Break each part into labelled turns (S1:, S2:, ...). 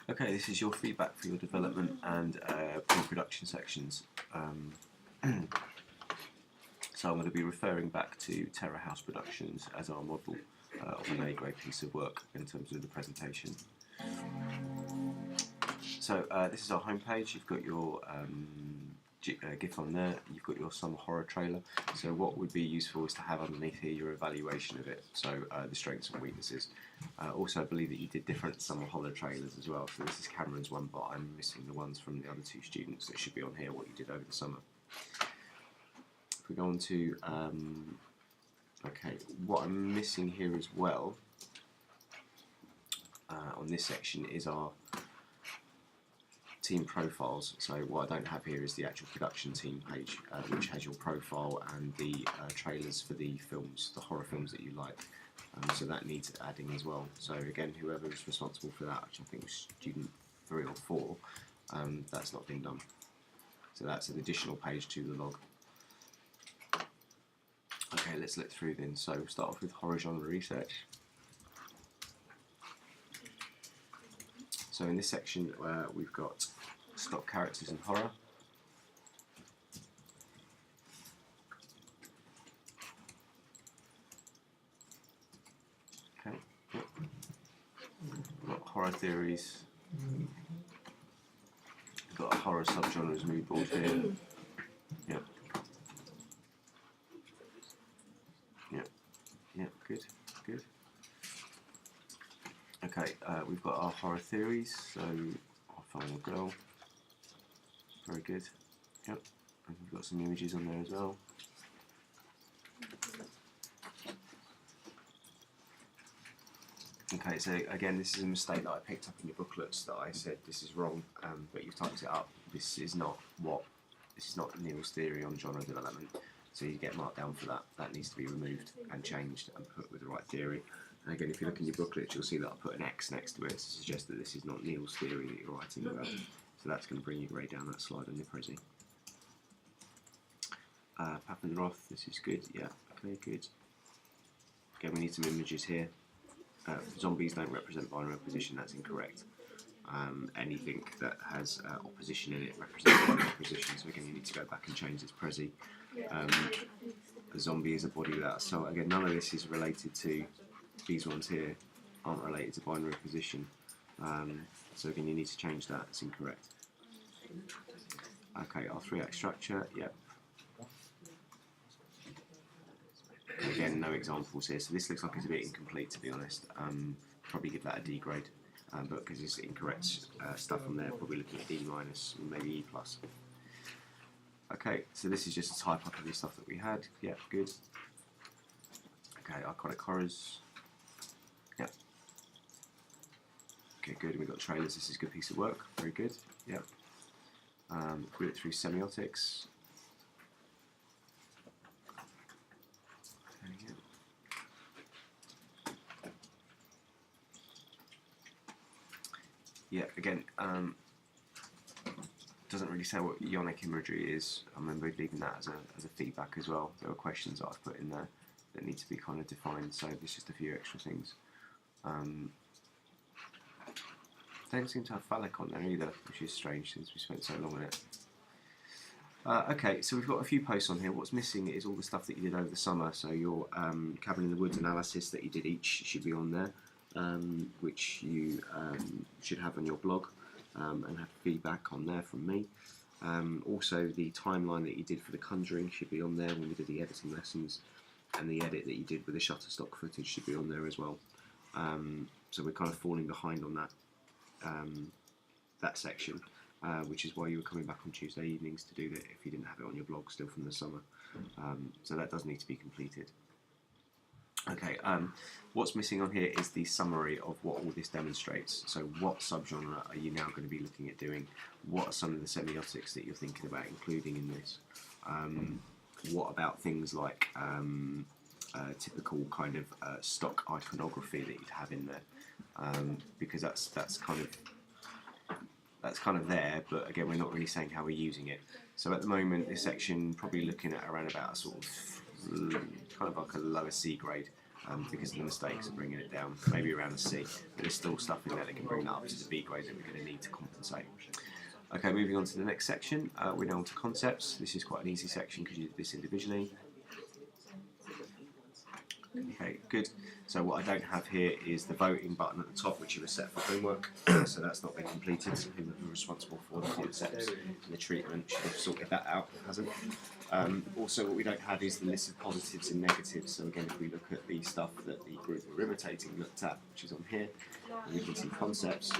S1: Okay, this is your feedback for your development and pre-production sections. So I'm going to be referring back to Terra House Productions as our model of an A-grade piece of work in terms of the presentation. So this is our homepage. You've got your GIF on there. You've got your summer horror trailer. So what would be useful is to have underneath here your evaluation of it. So the strengths and weaknesses. Also, I believe that you did different summer horror trailers as well. So this is Cameron's one, but I'm missing the ones from the other two students that should be on here. What you did over the summer. If we go on to okay, what I'm missing here as well on this section is our team profiles. So what I don't have here is the actual production team page, which has your profile and the trailers for the films, the horror films that you like. So that needs adding as well. So again, whoever is responsible for that, which I think was student 3 or 4, that's not been done. So that's an additional page to the log. Okay, let's look through then. So we'll start off with horror genre research. So in this section we've got stock characters in horror. Okay, yep. We've got horror theories. We've got a horror subgenres mood board here. Yep. Yep, good, good. Okay, we've got our horror theories, so our final girl, very good, yep, and we've got some images on there as well. Okay, so again, this is a mistake that I picked up in your booklets that I said this is wrong, but you've typed it up. This is not Neil's theory on genre development, so you get marked down for that. That needs to be removed and changed and put with the right theory. And again, if you look in your booklet, you'll see that I put an X next to it to suggest that this is not Neil's theory that you're writing about. So that's going to bring your grade down that slide on your Prezi. Pappen Roth, this is good, yeah, okay, good. Again, we need some images here. Zombies don't represent binary opposition, that's incorrect. Anything that has opposition in it represents binary opposition, so again, you need to go back and change this Prezi. A zombie is a body without a soul. Again, none of this is related to these ones here, aren't related to binary opposition. So again, you need to change that, it's incorrect. Okay, our 3-act structure, yep. Again, no examples here, so this looks like it's a bit incomplete, to be honest. Probably give that a D grade, but because it's incorrect stuff on there, probably looking at D minus, maybe E plus. Okay, so this is just a type up of the stuff that we had. Yeah, good. Okay, iconic horrors. Yeah. Okay, good. And we've got trailers. This is a good piece of work. Very good. Yeah. We look through semiotics. Yeah, again, doesn't really say what ionic imagery is. I remember leaving that as a feedback as well. There were questions that I've put in there that need to be kind of defined, so there's just a few extra things. Don't seem to have phallic on there either, which is strange since we spent so long on it. Okay, so we've got a few posts on here. What's missing is all the stuff that you did over the summer. So your Cabin in the Woods analysis that you did each should be on there, which you should have on your blog, and have feedback on there from me. Also, the timeline that you did for The Conjuring should be on there when we did the editing lessons, and the edit that you did with the Shutterstock footage should be on there as well. So we're kind of falling behind on that that section, which is why you were coming back on Tuesday evenings to do that if you didn't have it on your blog still from the summer. So that does need to be completed. Okay, what's missing on here is the summary of what all this demonstrates. So what subgenre are you now going to be looking at doing? What are some of the semiotics that you're thinking about including in this? What about things like typical kind of stock iconography that you'd have in there? Because that's kind of there, but again, we're not really saying how we're using it. So at the moment, this section probably looking at around about a sort of kind of like a lower C grade. because of the mistakes of bringing it down, maybe around a C. But there's still stuff in there that can bring that up to the B grade that we're going to need to compensate. Okay, moving on to the next section, we're now on to concepts. This is quite an easy section because you did this individually. Okay, good. So what I don't have here is the voting button at the top, which you were set for homework. So that's not been completed. Who was responsible for the concepts and the treatment should have sorted that out. It hasn't. Also, what we don't have is the list of positives and negatives. So again, if we look at the stuff that the group were imitating looked at, which is on here, and we can see concepts.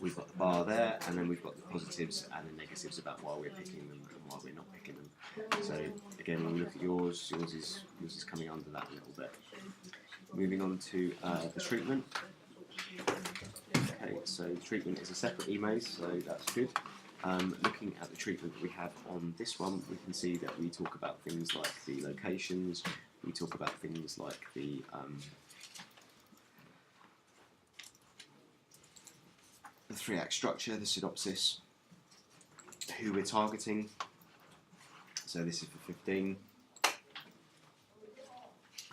S1: We've got the bar there, and then we've got the positives and the negatives about why we're picking them and why we're not picking them. So again, when we look at yours is coming under that a little bit. Moving on to the treatment. Okay, so the treatment is a separate emaze, so that's good. Looking at the treatment that we have on this one, we can see that we talk about things like the locations, we talk about things like the three-act structure, the synopsis, who we're targeting. So this is for 15.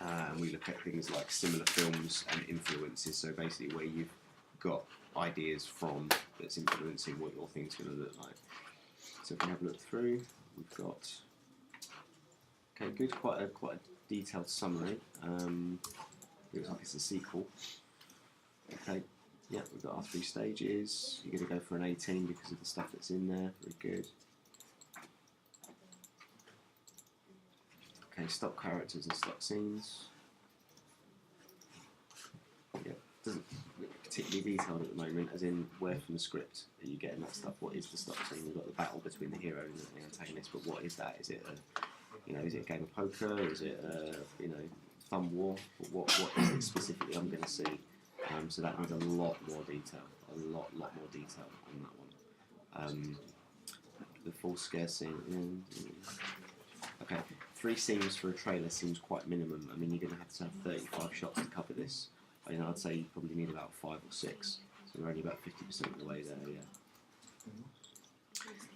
S1: And we look at things like similar films and influences, so basically where you've got ideas from that's influencing what your thing's going to look like. So if we have a look through, we've got, okay, good, quite a detailed summary. Looks like it's a sequel. Okay. Yeah, we've got our 3 stages. You're going to go for an 18 because of the stuff that's in there. Very good. Okay, stock characters and stock scenes. Yeah, doesn't look particularly detailed at the moment, as in where from the script are you getting that stuff? What is the stock scene? We've got the battle between the hero and the antagonist, but what is that? Is it is it a game of poker? Is it thumb war? What is it specifically I'm going to see? So that needs a lot more detail, a lot more detail on that one. The full scare scene. Okay, 3 scenes for a trailer seems quite minimum. I mean, you're going to have 35 shots to cover this. I'd say you probably need about 5 or 6. So we're only about 50% of the way there, yeah.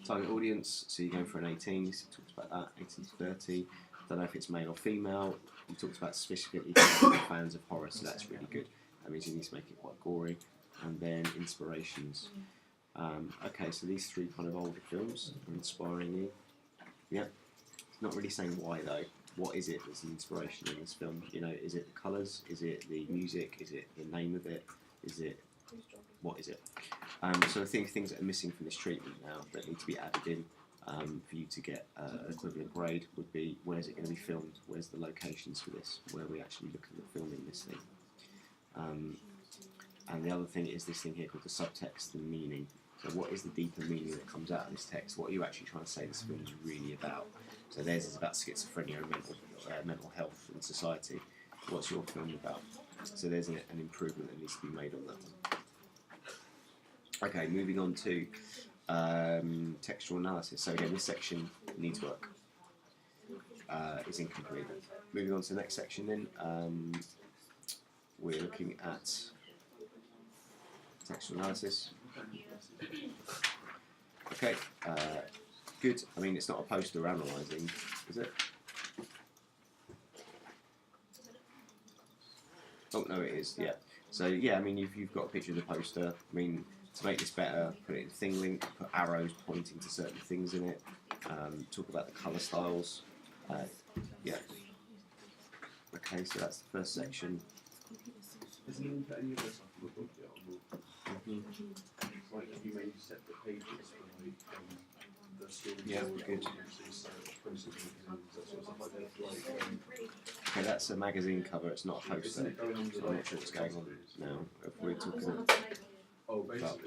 S1: Target audience, so you're going for an 18, you talked about that, 18 to 30. Don't know if it's male or female. You talked about specifically fans of horror, so that's really good. That means you need to make it quite gory. And then inspirations. Okay, so these 3 kind of older films are inspiring you. Yeah. It's not really saying why though. What is it that's an inspiration in this film? Is it the colours? Is it the music? Is it the name of it? What is it? So I think things that are missing from this treatment now that need to be added in for you to get an equivalent grade would be, where's it going to be filmed? Where's the locations for this? Where are we actually looking at filming this thing? And the other thing is this thing here called the subtext, the meaning. So what is the deeper meaning that comes out of this text? What are you actually trying to say this film is really about? So theirs is about schizophrenia and mental health in society. What's your film about? So there's an improvement that needs to be made on that one. Okay, moving on to textual analysis. So again, this section needs work. It's incomplete. Moving on to the next section then. We're looking at textual analysis. Okay, good. I mean, it's not a poster analysing, is it? Oh, no, it is, yeah. So, yeah, I mean, you've got a picture of the poster. I mean, to make this better, put it in thing link, put arrows pointing to certain things in it, talk about the colour styles. Yeah. Okay, so that's the first section. Yeah, good. Okay, that's a magazine cover, it's not a poster, so I'm not sure what's going on now. If we're talking about posters,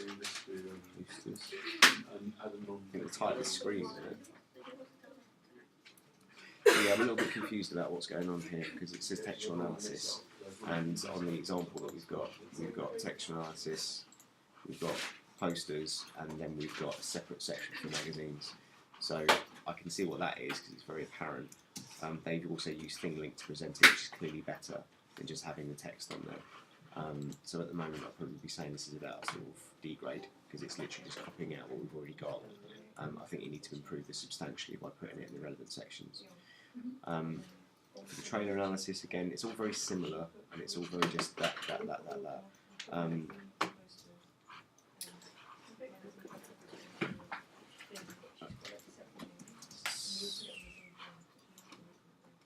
S1: I think the title is Scream, isn't it? Yeah, I'm a little bit confused about what's going on here because it says textual analysis, and on the example that we've got textual analysis, we've got posters, and then we've got a separate section for magazines. So I can see what that is because it's very apparent. They've also used thing link to present it, which is clearly better than just having the text on there. So at the moment I'll probably be saying this is about a sort of D grade because it's literally just copying out what we've already got. I think you need to improve this substantially by putting it in the relevant sections. For the trailer analysis, again, it's all very similar, and it's all very just that.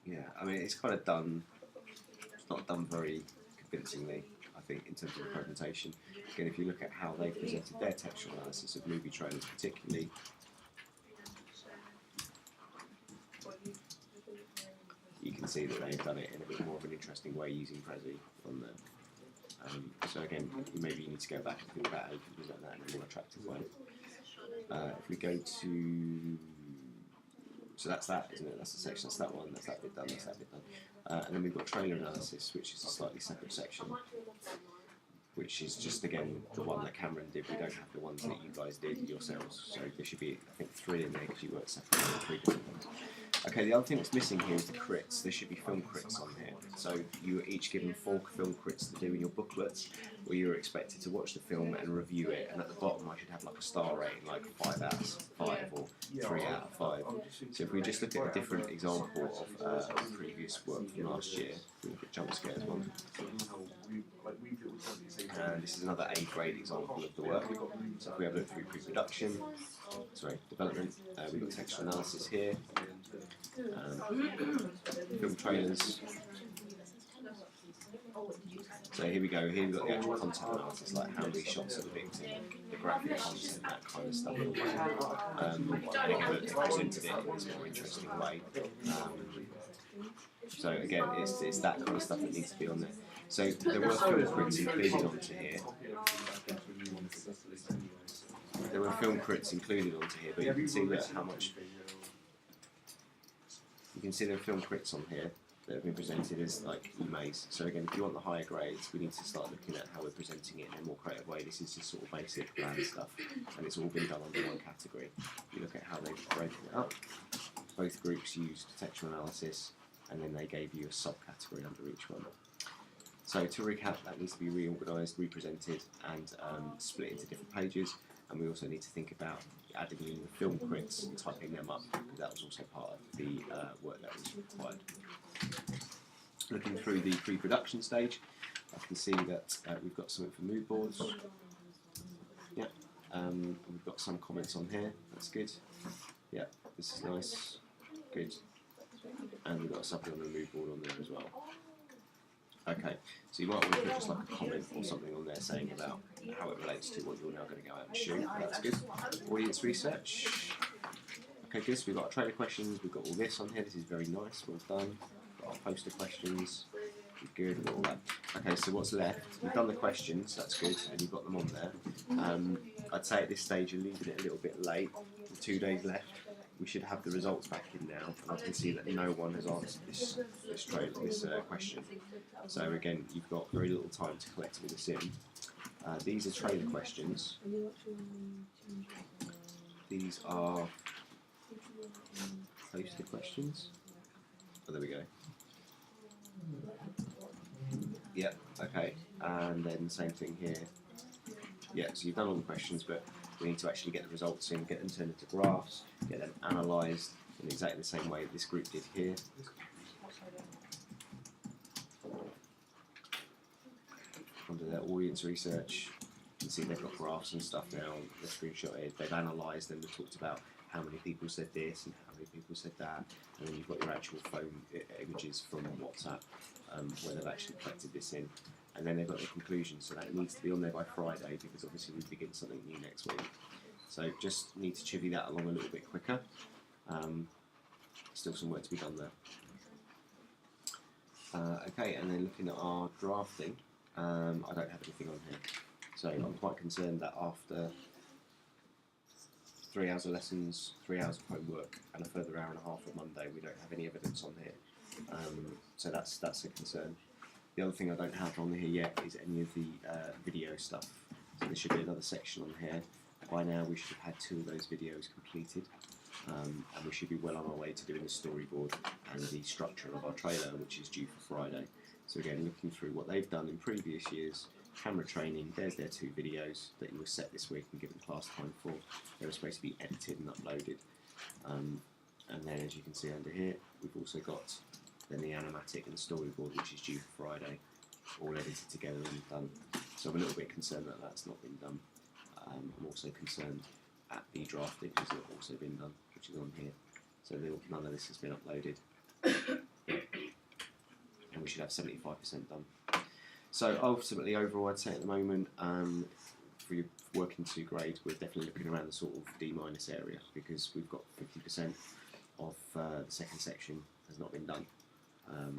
S1: Yeah, I mean, it's kind of done. It's not done very convincingly, I think, in terms of the presentation. Again, if you look at how they presented their textual analysis of movie trailers, particularly, you can see that they've done it in a bit more of an interesting way using Prezi on there. So again, maybe you need to go back and think about how you can present that in a more attractive way. If we go to, so that's that, isn't it? That's the section, that's that one, that's that bit done, that's that bit done. And then we've got trailer analysis, which is a slightly separate section, which is just, again, the one that Cameron did. We don't have the ones that you guys did yourselves, so there should be, I think, 3 in there because you worked separately on 3 different ones. Okay, the other thing that's missing here is the crits. There should be film crits on here. So you were each given 4 film crits to do in your booklets, where you were expected to watch the film and review it, and at the bottom I should have like a star rating, like 5 out of 5 or 3 out of 5. So if we just look at a different example of previous work from last year, we look at Jump Scares one. And this is another A grade example of the work. So if we have a look through pre-production, development, we've got textual analysis here, film trailers. So here we go, here we've got the actual content analysis, like how many shots are depicted, the graphic content, that kind of stuff. And again, they've presented it in this more interesting way. So again, it's that kind of stuff that needs to be on there. So there were film crits included onto here. There were film crits included onto here, but you can see that how much. You can see there are film crits on here that have been presented as like emails. So again, if you want the higher grades, we need to start looking at how we're presenting it in a more creative way. This is just sort of basic bland stuff, and it's all been done under one category. You look at how they've broken it up. Both groups used textual analysis, and then they gave you a subcategory under each one. So to recap, that needs to be reorganised, represented, and split into different pages. And we also need to think about adding in the film crits and typing them up, because that was also part of the work that was required. Looking through the pre-production stage, I can see that we've got something for mood boards. Yeah, we've got some comments on here. That's good. Yeah, this is nice. Good. And we've got something on the mood board on there as well. Okay, so you might want to put just like a comment or something on there saying about how it relates to what you're now going to go out and shoot. That's good. Audience research. Okay, good. So we've got our trailer questions. We've got all this on here. This is very nice. Well done. Got our poster questions. Good. We've got all that. Okay, so what's left? We've done the questions. That's good, and you've got them on there. I'd say at this stage you're leaving it a little bit late. 2 days left. We should have the results back in now, and I can see that no one has answered this question. So again, you've got very little time to collect all this in. These are trailer questions. These are poster questions. Oh, there we go. Yep, okay. And then same thing here. Yeah, so you've done all the questions, but we need to actually get the results in, get them turned into graphs, get them analysed in exactly the same way this group did here. Under their audience research, you can see they've got graphs and stuff now, they're screenshotted, they've analysed them, they've talked about how many people said this and how many people said that, and then you've got your actual phone images from WhatsApp where they've actually collected this in. And then they've got the conclusion, so that needs to be on there by Friday, because obviously we begin something new next week. So just need to chivvy that along a little bit quicker. Still some work to be done there. Okay, and then looking at our drafting, I don't have anything on here. So I'm quite concerned that after 3 hours of lessons, 3 hours of homework, and a further hour and a half on Monday, we don't have any evidence on here. So that's a concern. The other thing I don't have on here yet is any of the video stuff. So there should be another section on here. By now we should have had 2 of those videos completed, and we should be well on our way to doing the storyboard and the structure of our trailer, which is due for Friday. So again, looking through what they've done in previous years, camera training, there's their 2 videos that you were set this week and given class time for. They were supposed to be edited and uploaded. And then as you can see under here, we've also got then the animatic and the storyboard, which is due for Friday, all edited together and done. So I'm a little bit concerned that that's not been done. I'm also concerned at the draft which has not also been done, which is on here. So none of this has been uploaded. And we should have 75% done. So ultimately, overall, I'd say at the moment, for your working to grade, we're definitely looking around the sort of D- area, because we've got 50% of the second section has not been done,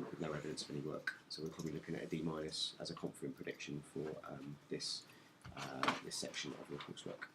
S1: with no evidence of any work. So we're probably looking at a D- as a confident prediction for this section of your coursework.